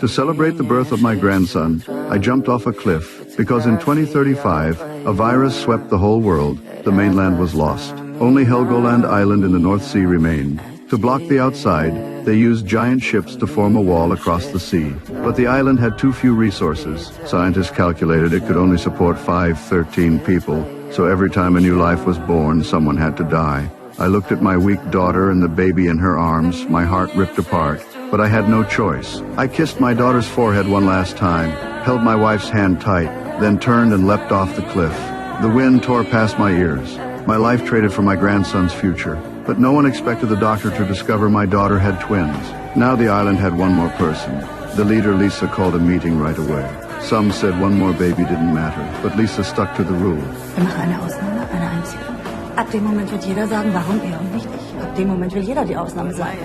To celebrate the birth of my grandson, I jumped off a cliff because in 2035, a virus swept the whole world. The mainland was lost. Only Helgoland Island in the North Sea remained. To block the outside, they used giant ships to form a wall across the sea. But the island had too few resources. Scientists calculated it could only support 13 people, so every time a new life was born, someone had to die. I looked at my weak daughter and the baby in her arms, my heart ripped apart. But I had no choice. I kissed my daughter's forehead one last time, held my wife's hand tight, then turned and leapt off the cliff. The wind tore past my ears. My life traded for my grandson's future. But no one expected the doctor to discover my daughter had twins. Now the island had one more person. The leader, Lisa, called a meeting right away. Some said one more baby didn't matter, but Lisa stuck to the rule. Ich mache eine Ausnahme, eine einzige. Ab dem Moment wird jeder sagen, warum er und nicht ich. Ab dem Moment will jeder die Ausnahme sein.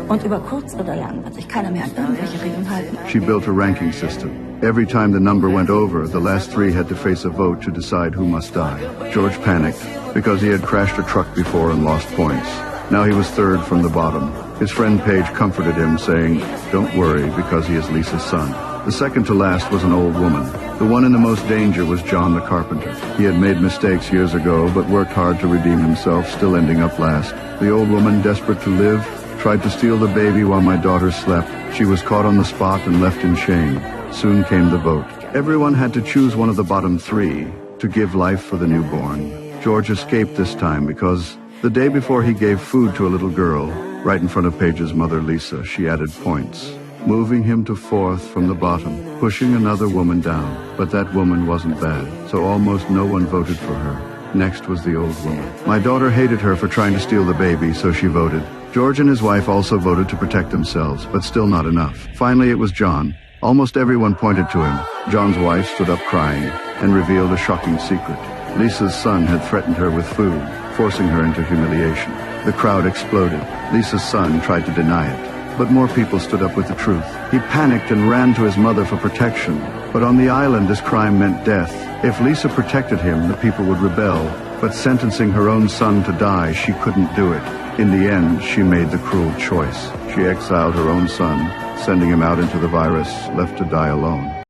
Und über kurz oder lang wird sich keiner mehr an irgendwelche Regeln halten. She built a ranking system. Every time the number went over, the last three had to face a vote to decide who must die. George panicked because he had crashed a truck before and lost points. Now he was third from the bottom. His friend Paige comforted him, saying, "Don't worry, because he is Lisa's son." The second to last was an old woman. The one in the most danger was John the carpenter. He had made mistakes years ago, but worked hard to redeem himself, still ending up last. The old woman, desperate to live, tried to steal the baby while my daughter slept. She was caught on the spot and left in shame. Soon came the vote. Everyone had to choose one of the bottom three to give life for the newborn. George escaped this time because the day before he gave food to a little girl, right in front of Paige's mother, Lisa, she added points, moving him to fourth from the bottom, pushing another woman down. But that woman wasn't bad, so almost no one voted for her. Next was the old woman. My daughter hated her for trying to steal the baby, so she voted. George and his wife also voted to protect themselves, but still not enough. Finally, it was John. Almost everyone pointed to him. John's wife stood up crying and revealed a shocking secret. Lisa's son had threatened her with food, forcing her into humiliation. The crowd exploded. Lisa's son tried to deny it, but more people stood up with the truth. He panicked and ran to his mother for protection. But on the island, this crime meant death. If Lisa protected him, the people would rebel. But sentencing her own son to die, she couldn't do it. In the end, she made the cruel choice. She exiled her own son, sending him out into the virus, left to die alone.